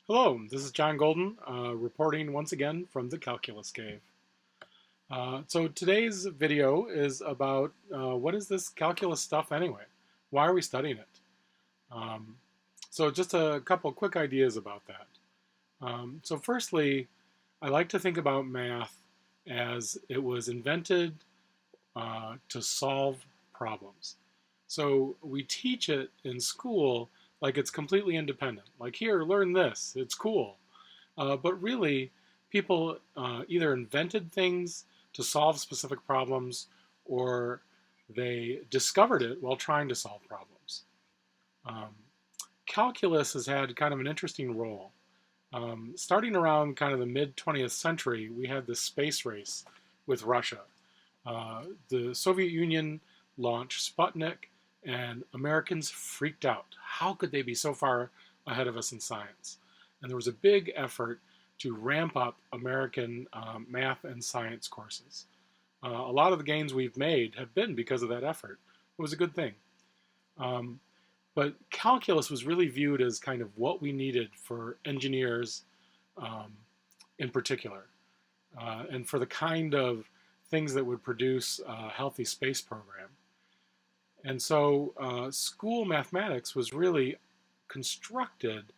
Hello, this is John Golden, reporting once again from the Calculus Cave. So today's video is about what is this calculus stuff anyway? Why are we studying it? Um, so just a couple quick ideas about that. So firstly, I like to think about math as it was invented to solve problems. So we teach it in school like it's completely independent. Like, here, learn this, it's cool. But really, people either invented things to solve specific problems or they discovered it while trying to solve problems. Um, Calculus has had kind of an interesting role. Starting around kind of the mid 20th century, we had this space race with Russia. The Soviet Union launched Sputnik, and Americans freaked out. How could they be so far ahead of us in science? And there was a big effort to ramp up American math and science courses. A lot of the gains we've made have been because of that effort. It was a good thing. Um, but calculus was really viewed as kind of what we needed for engineers um, in particular, and for the kind of things that would produce a healthy space program. And so school mathematics was really constructed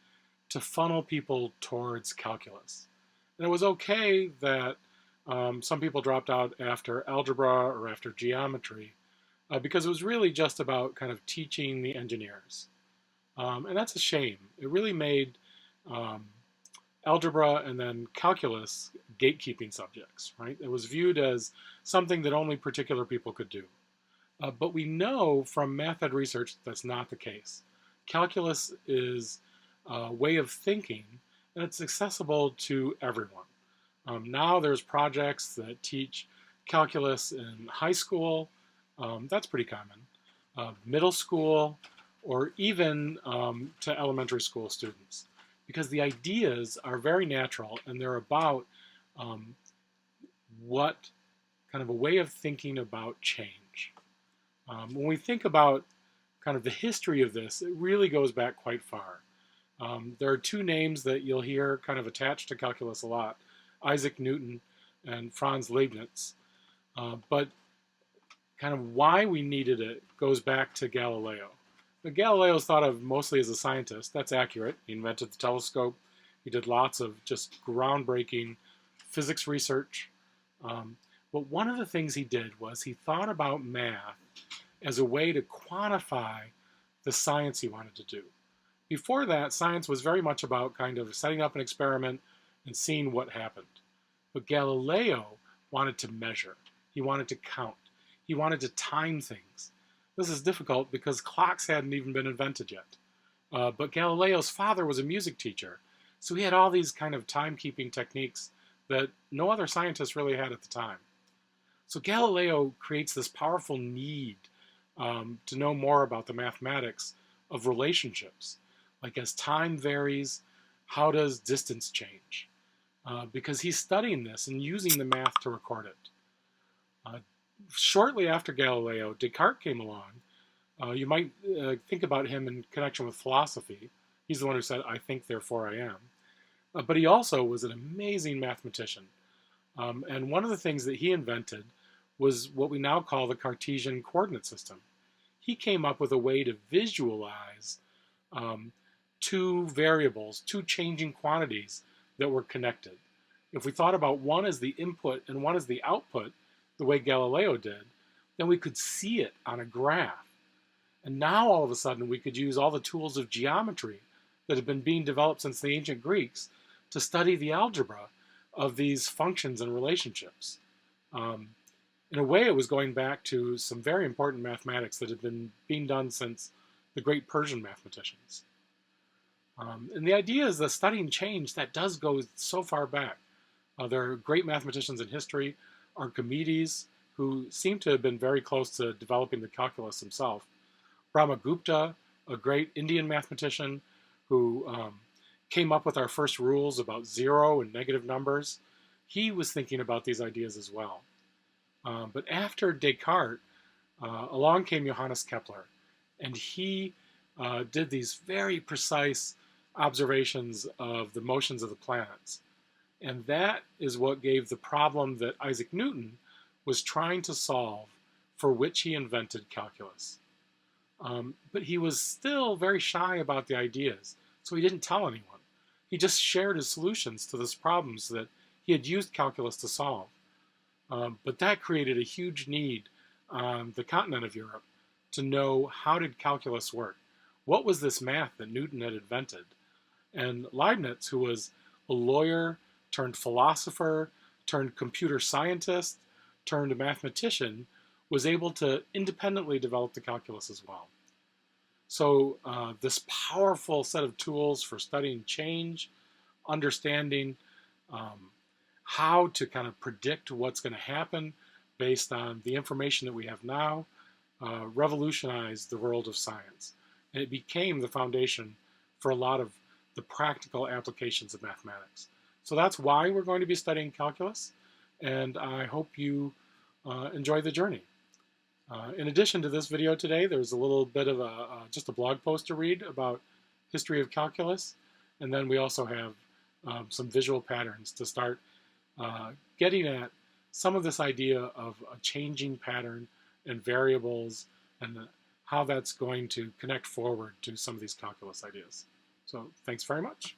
to funnel people towards calculus. And it was okay that some people dropped out after algebra or after geometry because it was really just about kind of teaching the engineers. And that's a shame. It really made um, algebra and then calculus gatekeeping subjects, right? It was viewed as something that only particular people could do. But we know from math ed research that's not the case. Calculus is a way of thinking, and it's accessible to everyone. Now there's projects that teach calculus in high school. That's pretty common. Middle school, or even to elementary school students, because the ideas are very natural and they're about um, what kind of a way of thinking about change. When we think about kind of the history of this, it really goes back quite far. There are two names that you'll hear kind of attached to calculus a lot, Isaac Newton and Franz Leibniz. But kind of why we needed it goes back to Galileo. But Galileo is thought of mostly as a scientist. That's accurate. He invented the telescope. He did lots of just groundbreaking physics research. But one of the things he did was he thought about math as a way to quantify the science he wanted to do. Before that, science was very much about kind of setting up an experiment and seeing what happened. But Galileo wanted to measure. He wanted to count. He wanted to time things. This is difficult because clocks hadn't even been invented yet. But Galileo's father was a music teacher, so he had all these kind of timekeeping techniques that no other scientist really had at the time. So Galileo creates this powerful need to know more about the mathematics of relationships. Like, as time varies, how does distance change? Because he's studying this and using the math to record it. Shortly after Galileo, Descartes came along. You might think about him in connection with philosophy. He's the one who said, "I think, therefore I am." But he also was an amazing mathematician. And one of the things that he invented was what we now call the Cartesian coordinate system. He came up with a way to visualize two variables, two changing quantities that were connected. If we thought about one as the input and one as the output, the way Galileo did, then we could see it on a graph. And now all of a sudden we could use all the tools of geometry that have been being developed since the ancient Greeks to study the algebra of these functions and relationships. In a way, it was going back to some very important mathematics that had been being done since the great Persian mathematicians. And the idea is that studying change, that does go so far back. There are great mathematicians in history, Archimedes, who seemed to have been very close to developing the calculus himself. Brahmagupta, a great Indian mathematician who came up with our first rules about zero and negative numbers, he was thinking about these ideas as well. But after Descartes, along came Johannes Kepler, and he did these very precise observations of the motions of the planets. And that is what gave the problem that Isaac Newton was trying to solve, for which he invented calculus. But he was still very shy about the ideas, so he didn't tell anyone. He just shared his solutions to those problems that he had used calculus to solve. But that created a huge need on the continent of Europe to know, how did calculus work? What was this math that Newton had invented? And Leibniz, who was a lawyer turned philosopher turned computer scientist turned mathematician, was able to independently develop the calculus as well. So this powerful set of tools for studying change, understanding how to kind of predict what's going to happen based on the information that we have now, revolutionized the world of science. And it became the foundation for a lot of the practical applications of mathematics. So that's why we're going to be studying calculus, and I hope you enjoy the journey. In addition to this video today, there's a little bit of just a blog post to read about history of calculus, and then we also have some visual patterns to start getting at some of this idea of a changing pattern and variables, and how that's going to connect forward to some of these calculus ideas. So thanks very much.